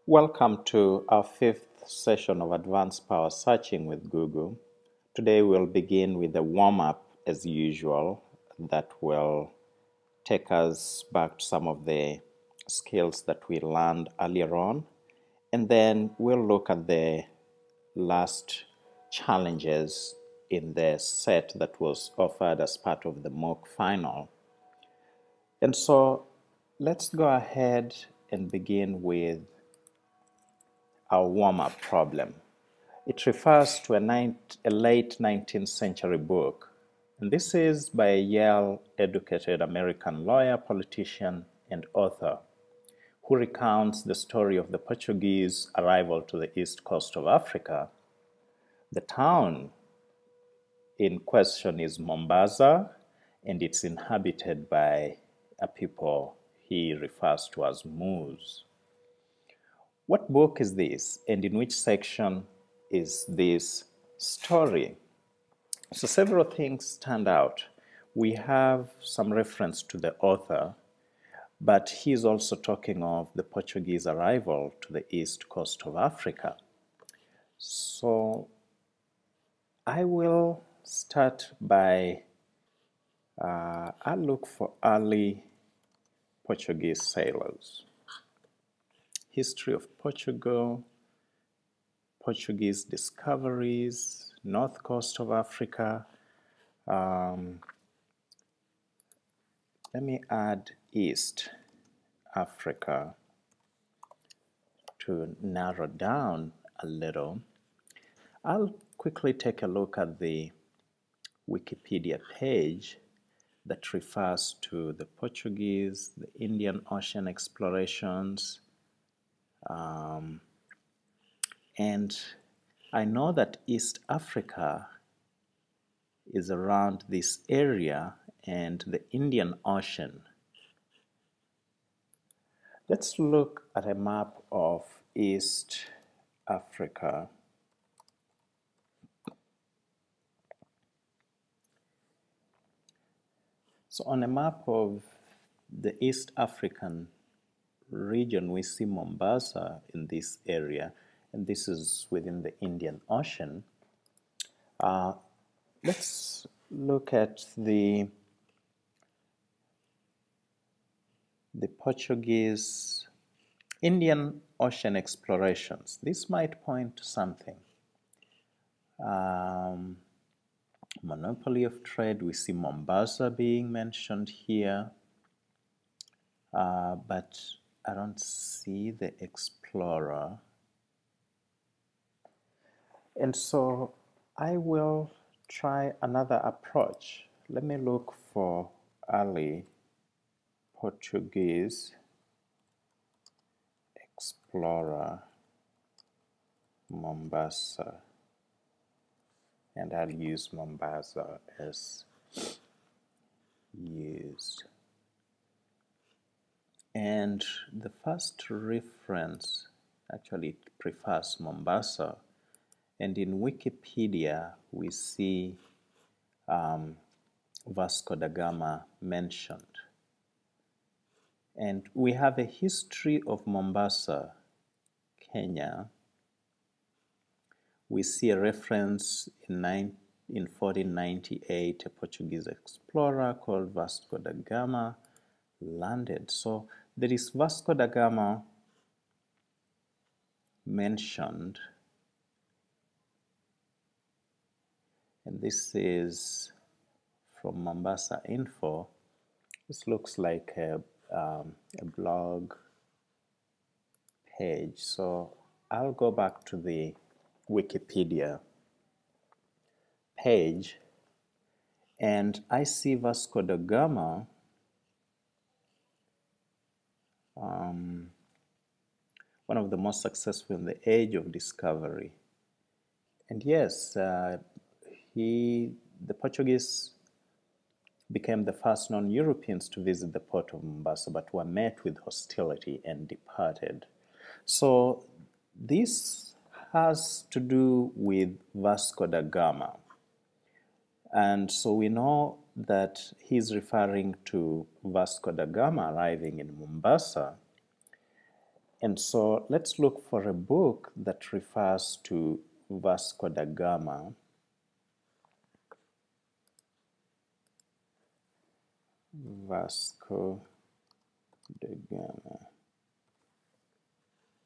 Welcome to our fifth session of Advanced Power Searching with Google. Today we'll begin with a warm-up as usual that will take us back to some of the skills that we learned earlier on, and then we'll look at the last challenges in the set that was offered as part of the MOOC final. And so let's go ahead and begin with our warm-up problem. It refers to a late 19th century book, and this is by a Yale-educated American lawyer, politician, and author who recounts the story of the Portuguese arrival to the east coast of Africa. The town in question is Mombasa, and it's inhabited by a people he refers to as Moors. What book is this, and in which section is this story? So several things stand out. We have some reference to the author, but he's also talking of the Portuguese arrival to the east coast of Africa. So I will start by, I'll look for early Portuguese sailors. History of Portugal, Portuguese discoveries, north coast of Africa. Let me add East Africa to narrow down a little. I'll quickly take a look at the Wikipedia page that refers to the Portuguese, the Indian Ocean explorations, and I know that East Africa is around this area and the Indian Ocean. Let's look at a map of East Africa. So on a map of the East African region, we see Mombasa in this area, and this is within the Indian Ocean. Let's look at the Portuguese Indian Ocean explorations. This might point to something. Monopoly of trade, we see Mombasa being mentioned here, but I don't see the explorer. And so I will try another approach. Let me look for early Portuguese explorer, Mombasa. And I'll use Mombasa as used. And the first reference actually prefers Mombasa, and in Wikipedia we see Vasco da Gama mentioned. And we have a history of Mombasa, Kenya. We see a reference in 1498, a Portuguese explorer called Vasco da Gama landed. So there is Vasco da Gama mentioned, and this is from Mombasa Info. This looks like a blog page, so I'll go back to the Wikipedia page, and I see Vasco da Gama one of the most successful in the age of discovery. And yes, the Portuguese became the first non-Europeans to visit the port of Mombasa, but were met with hostility and departed. So this has to do with Vasco da Gama. And so we know that he's referring to Vasco da Gama arriving in Mombasa. And so let's look for a book that refers to Vasco da Gama. Vasco da Gama.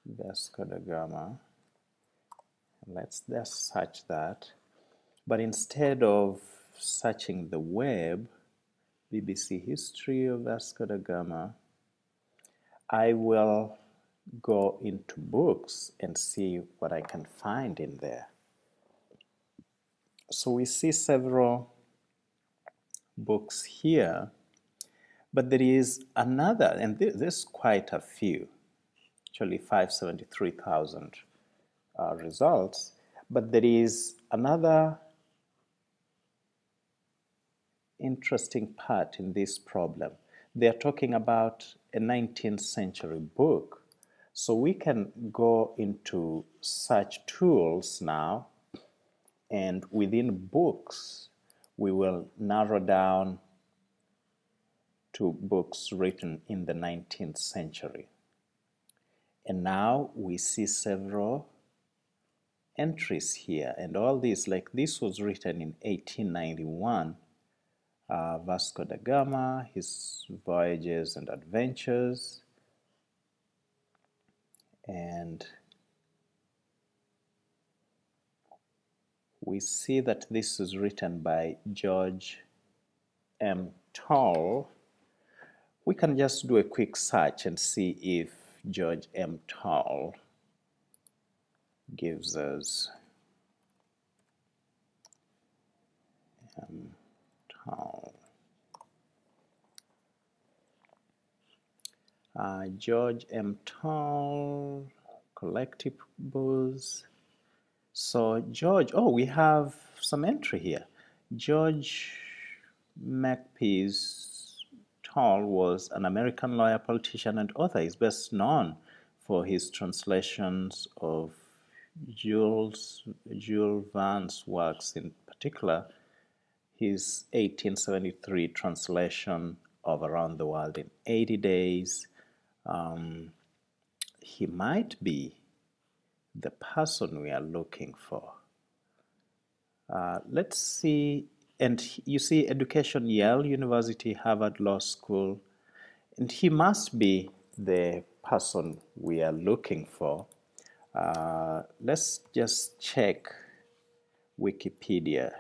Vasco da Gama. Let's just search that. But instead of searching the web, BBC History of Vasco da Gama, I will go into books and see what I can find in there. So we see several books here, but there is another, and there's quite a few, actually 573,000 results, but there is another interesting part in this problem. They're talking about a 19th century book. So we can go into search tools now, and within books, we will narrow down to books written in the 19th century. And now we see several entries here, and all these, like this was written in 1891, Vasco da Gama, his voyages and adventures, and we see that this is written by George M. Toll. We can just do a quick search and see if George M. Toll gives us Toll. George M. Toll, collectibles. So George, oh, we have some entry here. George Makepeace Toll was an American lawyer, politician, and author. He's best known for his translations of Jules Verne's works, in particular his 1873 translation of Around the World in 80 Days. He might be the person we are looking for. Let's see, and you see education, Yale University, Harvard Law School, and he must be the person we are looking for. Let's just check Wikipedia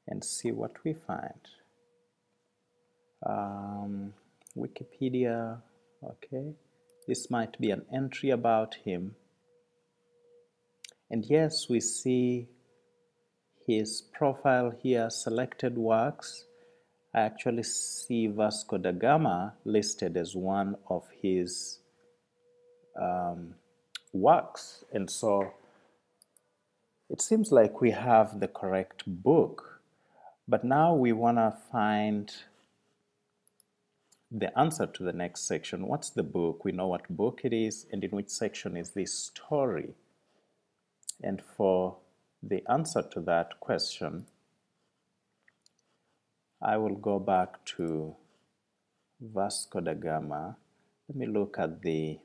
and see what we find. Wikipedia, okay, this might be an entry about him. And yes, we see his profile here, selected works. I actually see Vasco da Gama listed as one of his works. And so it seems like we have the correct book. But now we want to find the answer to the next section. What's the book? We know what book it is, and in which section is this story. And for the answer to that question, I will go back to Vasco da Gama. Let me look at the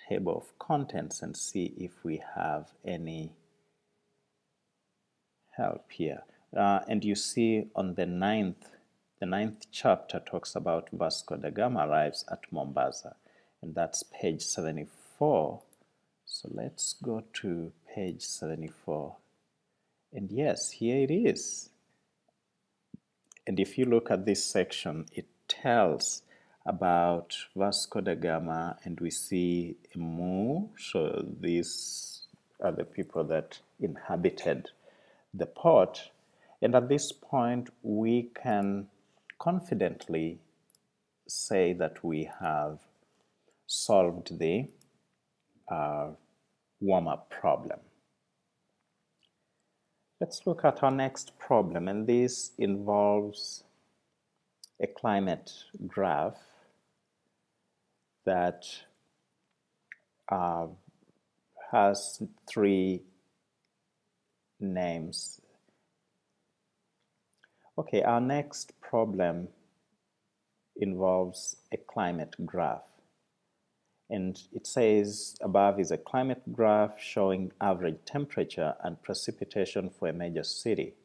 table of contents and see if we have any help here. And you see on the ninth chapter talks about Vasco da Gama arrives at Mombasa, and that's page 74. So let's go to page 74. And yes, here it is. And if you look at this section, it tells about Vasco da Gama, and we see a Mu. So these are the people that inhabited the port. And at this point, we can confidently say that we have solved the warm-up problem. Let's look at our next problem, and this involves a climate graph that has three names. Okay, our next problem involves a climate graph. And it says above is a climate graph showing average temperature and precipitation for a major city.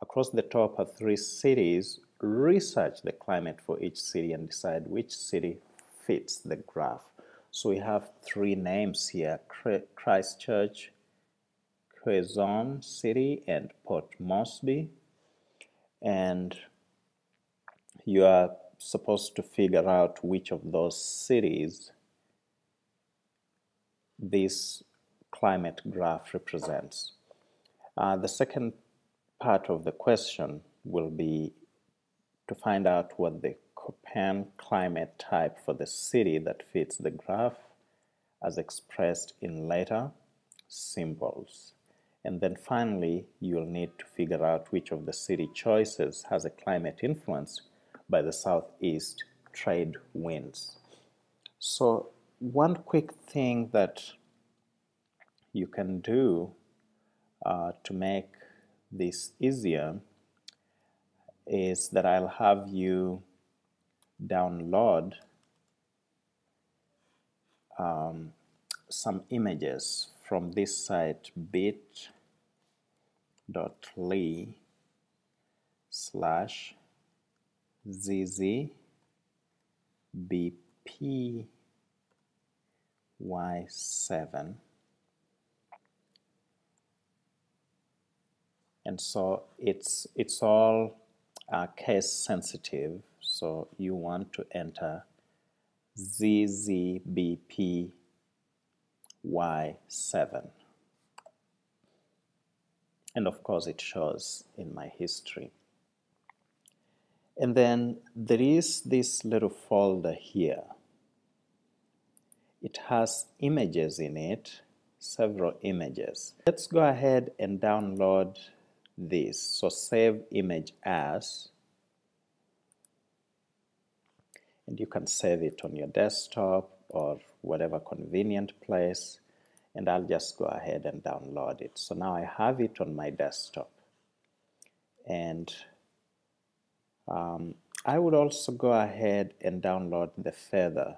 Across the top are 3 cities. Research the climate for each city and decide which city fits the graph. So we have 3 names here: Christchurch, Quezon City, and Port Moresby. And you are supposed to figure out which of those cities this climate graph represents. The second part of the question will be to find out what the Köppen climate type for the city that fits the graph as expressed in letter symbols. And then finally, you'll need to figure out which of the city choices has a climate influence by the southeast trade winds. So one quick thing that you can do to make this easier is that I'll have you download some images from this site bit.ly/zzbpy7. And so it's all case sensitive, so you want to enter zzbpy7. And of course it shows in my history. And then there is this little folder here. It has images in it, several images. Let's go ahead and download this. So save image as, and you can save it on your desktop or whatever convenient place, and I'll just go ahead and download it. So now I have it on my desktop, and I would also go ahead and download the feather.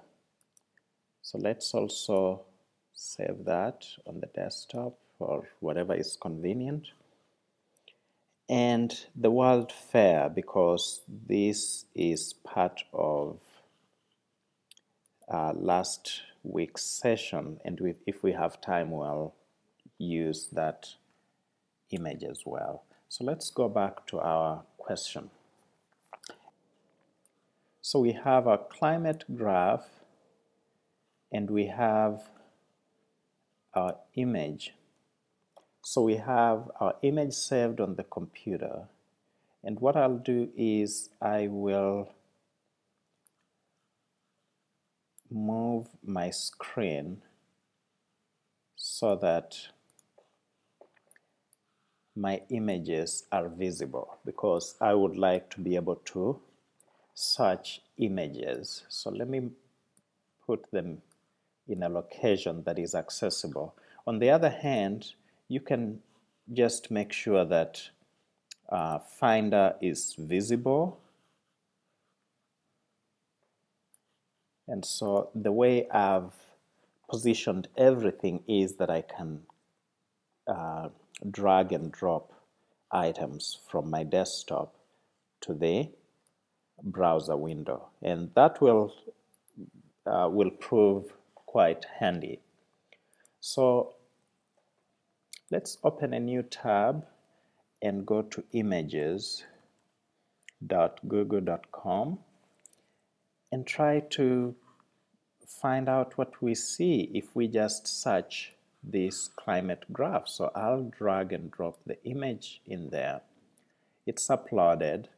So let's also save that on the desktop or whatever is convenient. And the World Fair, because this is part of last week's session, and if we have time, we'll use that image as well. So let's go back to our question. So we have our climate graph, and we have our image. So we have our image saved on the computer, and what I'll do is I will move my screen so that my images are visible, because I would like to be able to search images. So let me put them in a location that is accessible. On the other hand, you can just make sure that Finder is visible. And so the way I've positioned everything is that I can drag and drop items from my desktop to the browser window, and that will prove quite handy. So let's open a new tab and go to images.google.com and try to find out what we see if we just search this climate graph. So I'll drag and drop the image in there. It's uploaded,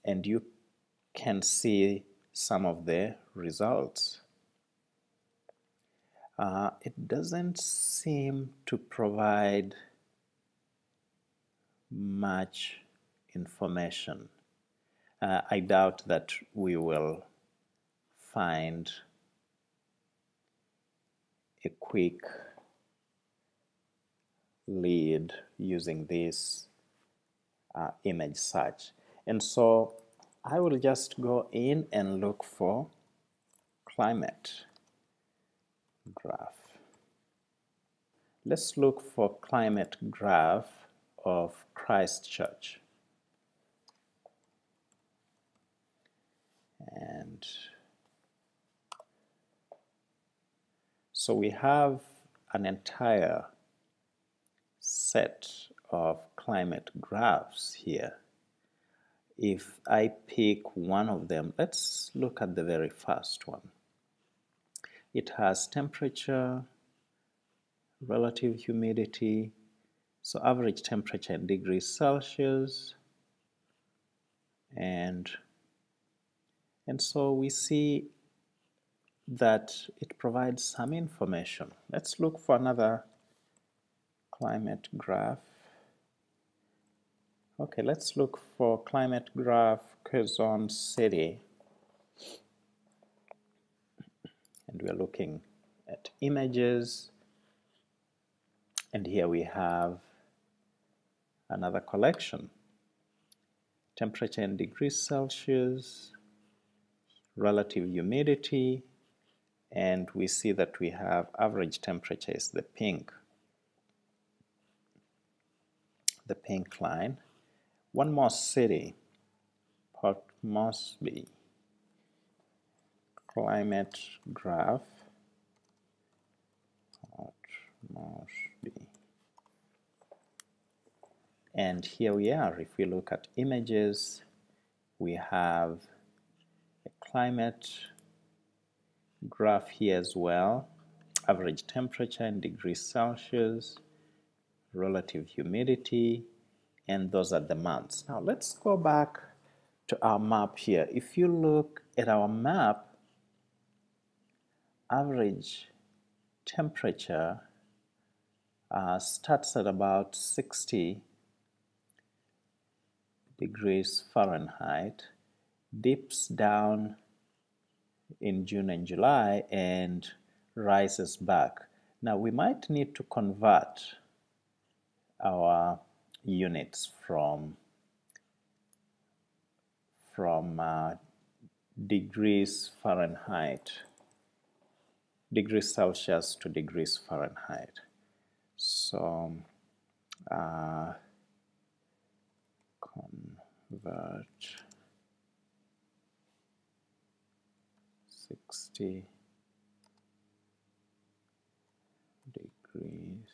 and you can see some of the results. It doesn't seem to provide much information. I doubt that we will find a quick lead using this image search. And so I will just go in and look for climate graph. Let's look for climate graph of Christchurch. And so we have an entire set of climate graphs here. If I pick one of them, let's look at the very first one. It has temperature, relative humidity, so average temperature in degrees Celsius, and so we see that it provides some information. Let's look for another climate graph. Okay, let's look for climate graph Quezon City. And we're looking at images. And here we have another collection. Temperature in degrees Celsius, relative humidity, and we see that we have average temperature is the pink line. One more city, Port Moresby, climate graph, Port Moresby. And here we are. If we look at images, we have a climate graph here as well, average temperature in degrees Celsius, relative humidity, and those are the months. Now let's go back to our map here. If you look at our map, average temperature starts at about 60 degrees Fahrenheit, dips down in June and July, and rises back. Now we might need to convert our units from degrees Fahrenheit, degrees Celsius to degrees Fahrenheit. So convert 60 degrees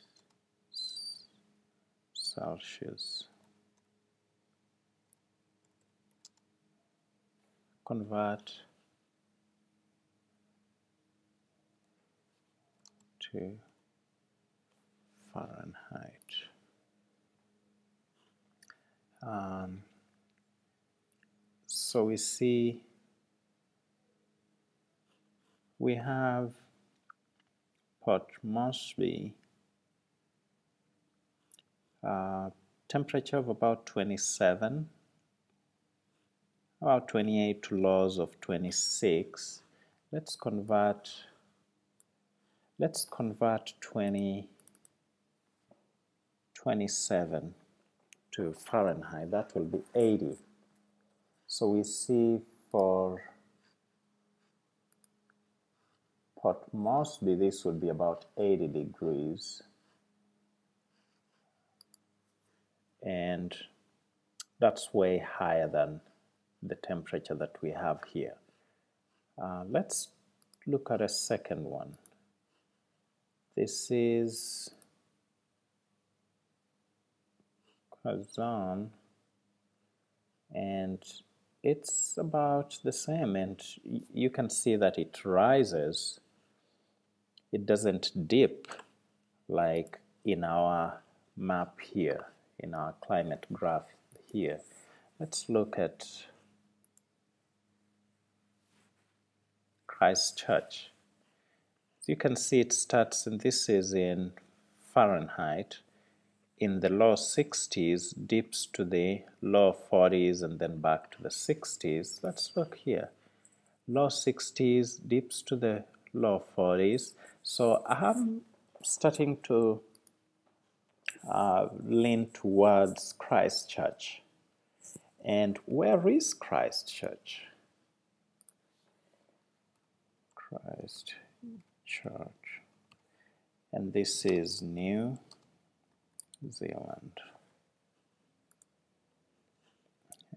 Celsius. Convert to Fahrenheit. So we see we have Port Moresby, temperature of about 27, about 28 to lows of 26. Let's convert 27 to Fahrenheit. That will be 80. So we see for Port Moresby this would be about 80 degrees, and that's way higher than the temperature that we have here. Let's look at a second one. This is Quezon, and it's about the same, and you can see that it rises. It doesn't dip like in our map here, in our climate graph here. Let's look at Christchurch. As you can see, it starts, and this is in Fahrenheit, in the low 60s, dips to the low 40s, and then back to the 60s. Let's look here. Low 60s, dips to the low 40s. So I'm starting to lean towards Christchurch. And where is Christchurch? Christchurch. And this is New Zealand.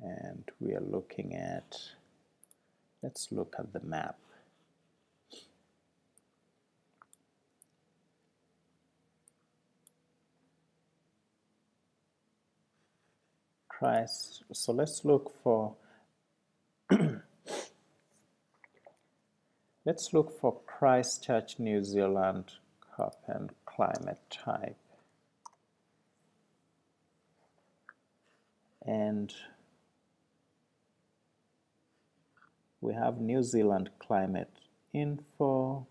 And we are looking at, let's look at the map. So let's look for let's look for Christchurch, New Zealand, Köppen climate type. And we have New Zealand climate info,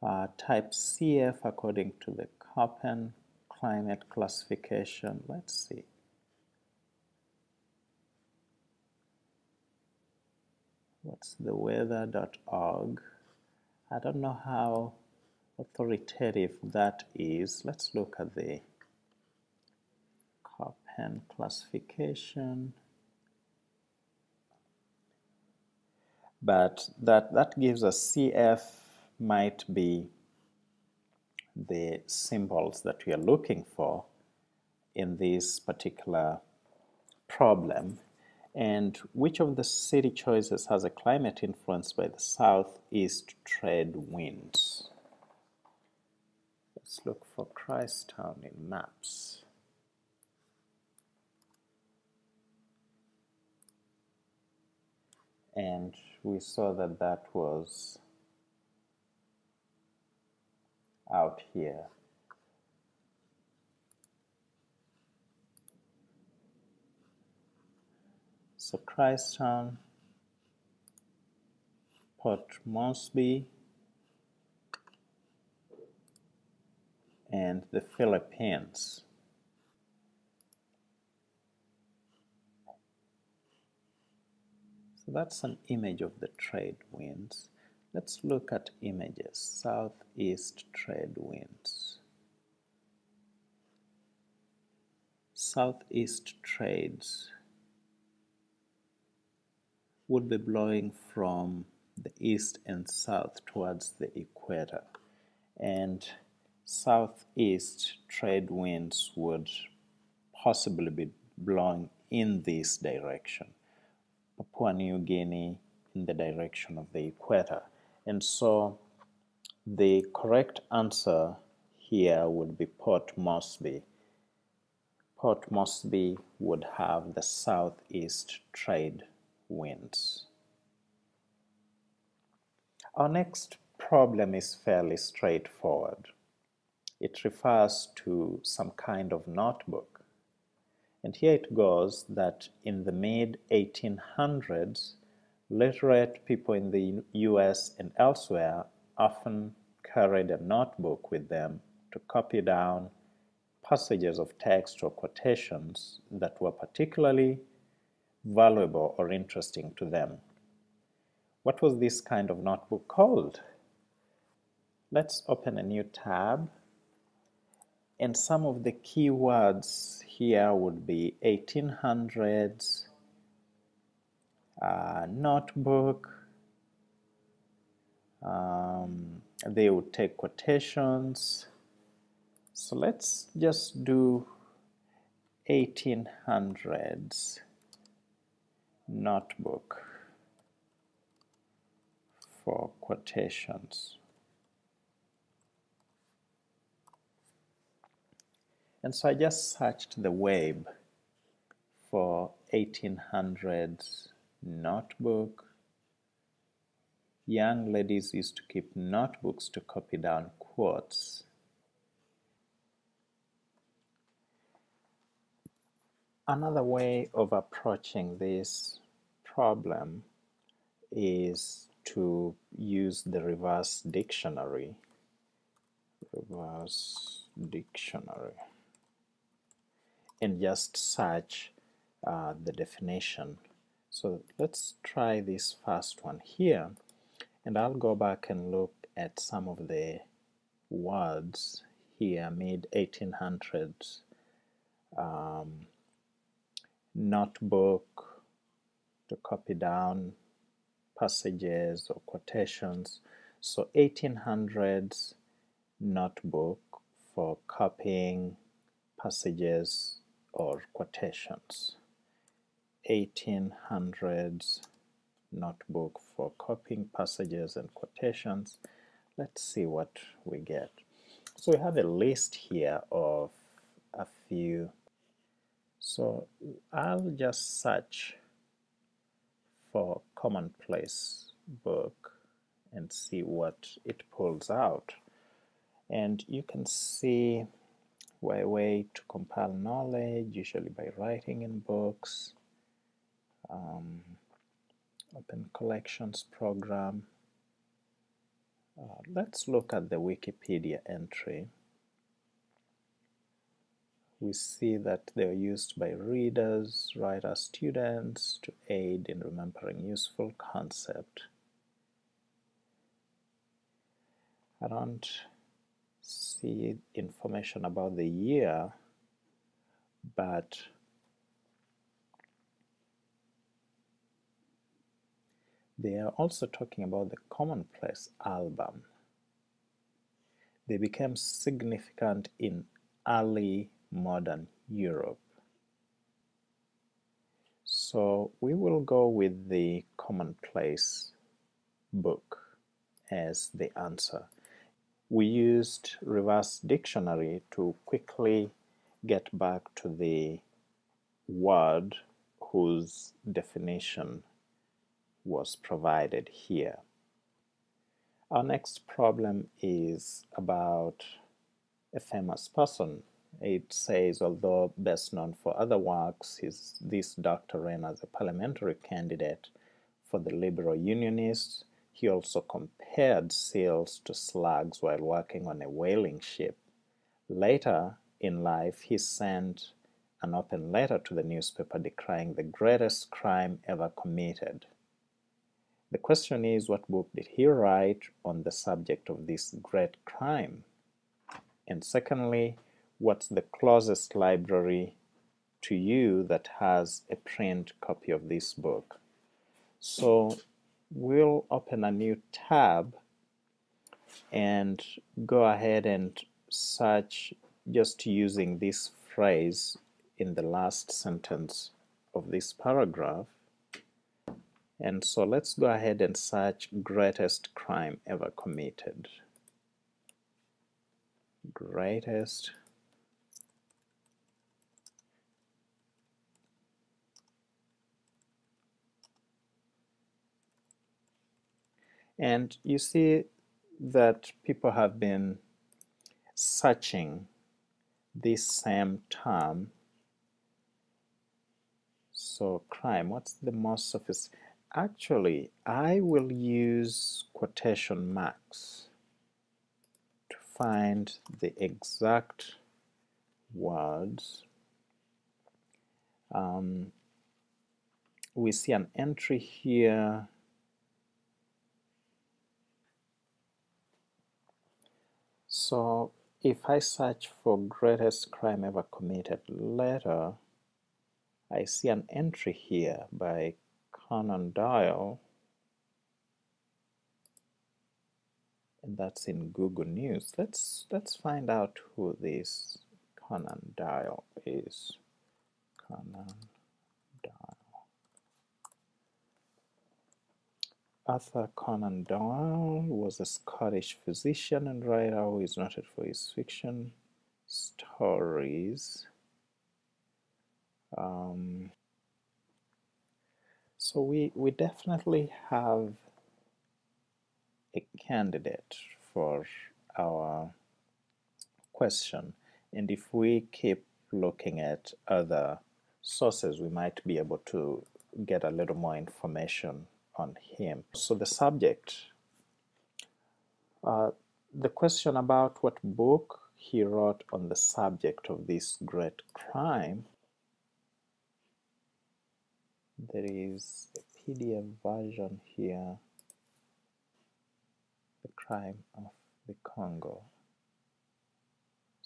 type CF according to the Köppen climate classification. Let's see. What's the weather.org? I don't know how authoritative that is. Let's look at the Köppen classification. But that gives us CF might be the symbols that we are looking for in this particular problem. And which of the city choices has a climate influenced by the southeast trade winds? Let's look for Christtown in maps. And we saw that that was out here. So Christtown, Port Moresby, and the Philippines. So that's an image of the trade winds. Let's look at images. Southeast trade winds. Southeast trades would be blowing from the east and south towards the equator, and southeast trade winds would possibly be blowing in this direction. Papua New Guinea in the direction of the equator. And so the correct answer here would be Port Moresby. Port Moresby would have the southeast trade winds. Our next problem is fairly straightforward. It refers to some kind of notebook. And here it goes that in the mid-1800s, literate people in the US and elsewhere often carried a notebook with them to copy down passages of text or quotations that were particularly valuable or interesting to them. What was this kind of notebook called? Let's open a new tab, and some of the key words here would be 1800s, notebook. They would take quotations. So let's just do 1800s notebook for quotations. And so I just searched the web for 1800s notebook. Young ladies used to keep notebooks to copy down quotes. Another way of approaching this problem is to use the reverse dictionary. And just search the definition. So let's try this first one here, and I'll go back and look at some of the words here, mid-1800s notebook to copy down passages or quotations. So 1800s notebook for copying passages or quotations. 1800s notebook for copying passages and quotations. Let's see what we get. So we have a list here of a few. So I'll just search for commonplace book and see what it pulls out. And you can see a way to compile knowledge, usually by writing in books, open collections program. Let's look at the Wikipedia entry. We see that they're used by readers, writers, students to aid in remembering useful concept. I don't see information about the year, but they are also talking about the commonplace album. They became significant in early modern Europe. So we will go with the commonplace book as the answer. We used reverse dictionary to quickly get back to the word whose definition was provided here. Our next problem is about a famous person. It says, although best known for other works, this doctor ran as a parliamentary candidate for the Liberal Unionists. He also compared seals to slugs while working on a whaling ship. Later in life, he sent an open letter to the newspaper decrying the greatest crime ever committed. The question is, what book did he write on the subject of this great crime? And secondly, what's the closest library to you that has a print copy of this book? So we'll open a new tab and go ahead and search just using this phrase in the last sentence of this paragraph. And so let's go ahead and search greatest crime ever committed. Greatest and you see that people have been searching this same term. So crime, what's the most sophisticated? Actually, I will use quotation marks to find the exact words. We see an entry here. So if I search for greatest crime ever committed later, I see an entry here by Conan Doyle, and that's in Google News. Let's find out who this Conan Doyle is. Conan Doyle. Arthur Conan Doyle was a Scottish physician and writer who is noted for his fiction stories. So we definitely have a candidate for our question, and if we keep looking at other sources, we might be able to get a little more information on him. So the subject, the question about what book he wrote on the subject of this great crime. There is a PDF version here, The Crime of the Congo.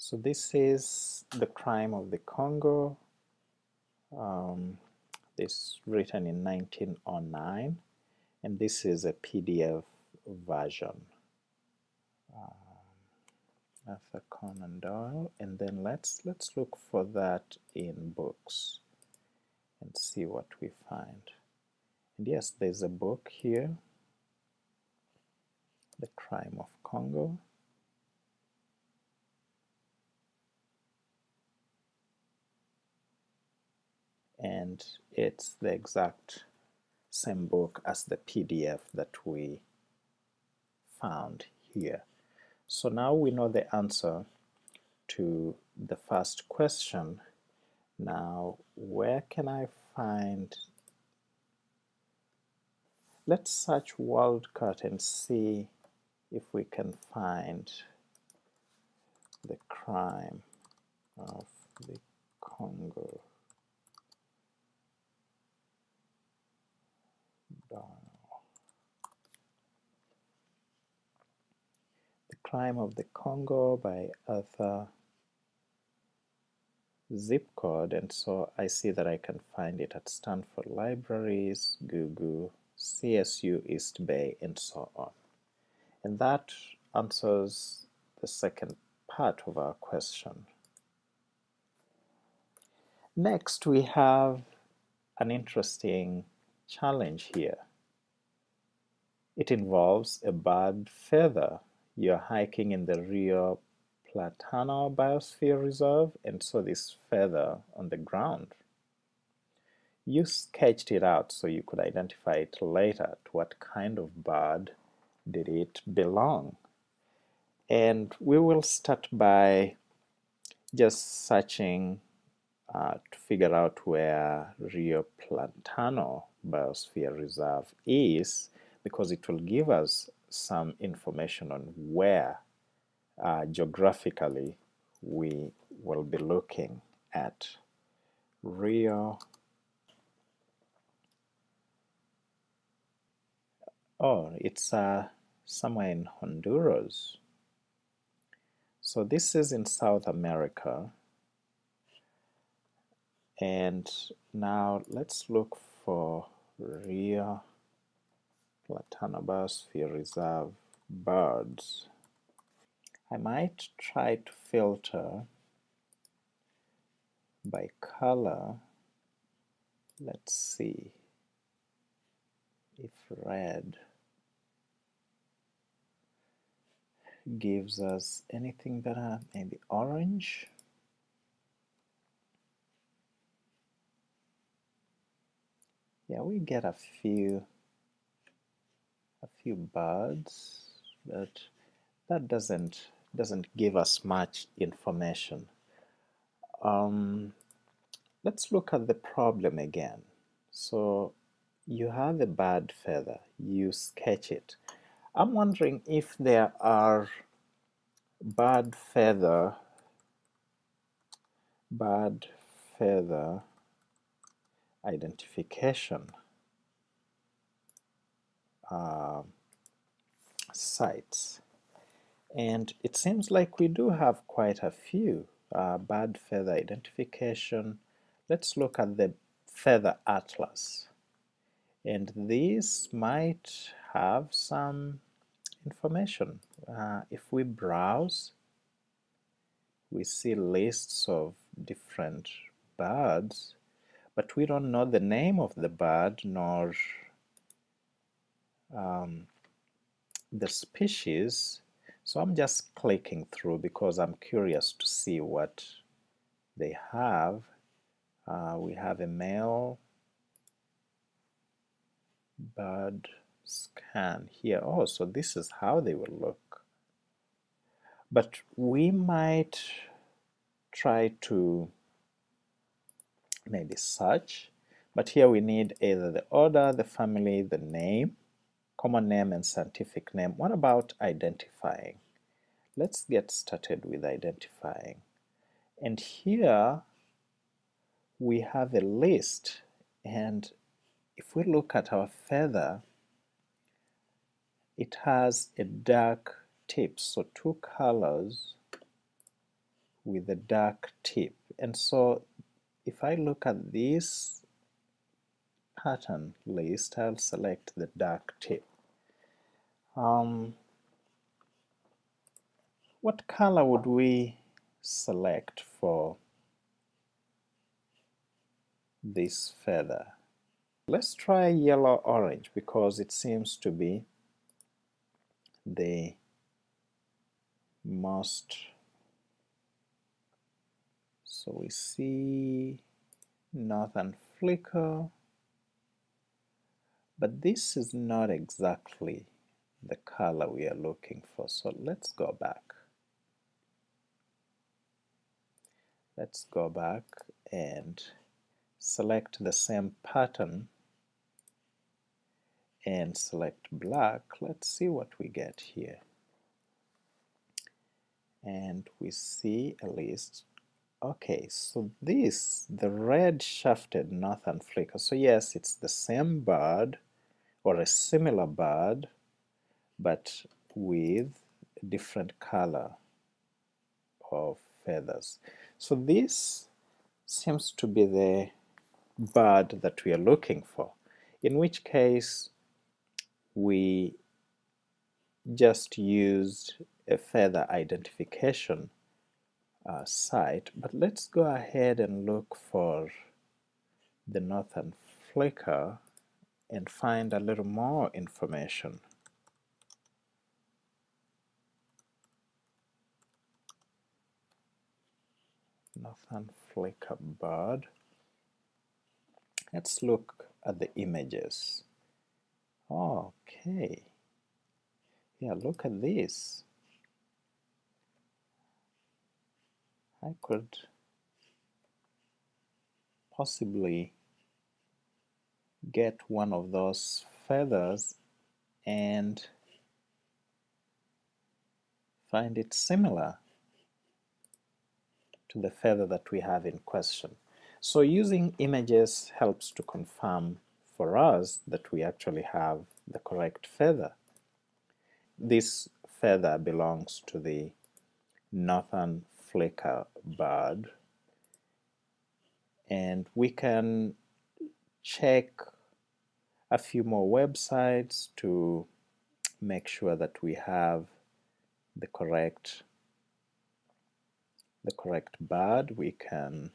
So this is The Crime of the Congo. This written in 1909, and this is a PDF version. Arthur Conan Doyle, and then let's look for that in books and see what we find. And yes, there's a book here, The Crime of Congo. And it's the exact same book as the PDF that we found here. So now we know the answer to the first question. Now, where can I find? Let's search WorldCat and see if we can find The Crime of the Congo. The Crime of the Congo by Arthur. Zip code, and so I see that I can find it at Stanford Libraries, Google, CSU East Bay, and so on. And that answers the second part of our question. Next, we have an interesting challenge here. It involves a bird feather. You're hiking in the Rio Platano Biosphere Reserve and saw this feather on the ground. You sketched it out so you could identify it later to what kind of bird did it belong. And we will start by just searching to figure out where Rio Platano Biosphere Reserve is, because it will give us some information on where geographically we will be looking at. Rio. Oh, it's somewhere in Honduras. So this is in South America. And now let's look for Rio Platano Biosphere Reserve birds. I might try to filter by color. Let's see if red gives us anything better, maybe orange. Yeah, we get a few birds, but that doesn't give us much information. Let's look at the problem again. So you have a bird feather, you sketch it. I'm wondering if there are bird feather identification sites. And it seems like we do have quite a few bird feather identification. Let's look at the Feather Atlas. And these might have some information. If we browse, we see lists of different birds, but we don't know the name of the bird nor the species. So I'm just clicking through because I'm curious to see what they have. We have a male bird scan here. Oh, so this is how they will look. But we might try to maybe search, but here we need either the order, the family, the name, common name, and scientific name. What about identifying? Let's get started with identifying. And here we have a list, and if we look at our feather, it has a dark tip, so two colors with a dark tip. And so if I look at this pattern list, I'll select the dark tip. What color would we select for this feather? Let's try yellow-orange because it seems to be the most. So we see northern flicker, but this is not exactly the color we are looking for. So let's go back. Let's go back and select the same pattern and select black. Let's see what we get here. And we see a list. Okay, so this, the red shafted northern flicker. So yes, it's the same bird or a similar bird, but with a different color of feathers. So this seems to be the bird that we are looking for, in which case we just used a feather identification site, but let's go ahead and look for the northern flicker and find a little more information. Northern flicker bird. Let's look at the images. Okay. Yeah, look at this. I could possibly get one of those feathers and find it similar to the feather that we have in question. So using images helps to confirm for us that we actually have the correct feather. This feather belongs to the northern flicker bird, and we can check a few more websites to make sure that we have the correct bird. We can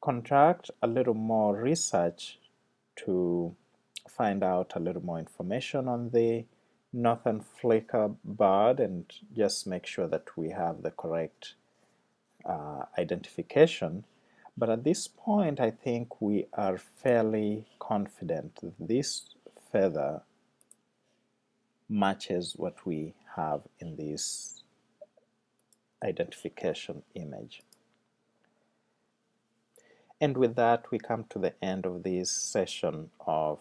conduct a little more research to find out a little more information on the northern flicker bird and just make sure that we have the correct identification. But at this point, I think we are fairly confident that this feather matches what we have in this identification image. And with that, we come to the end of this session of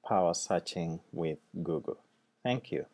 power searching with Google. Thank you.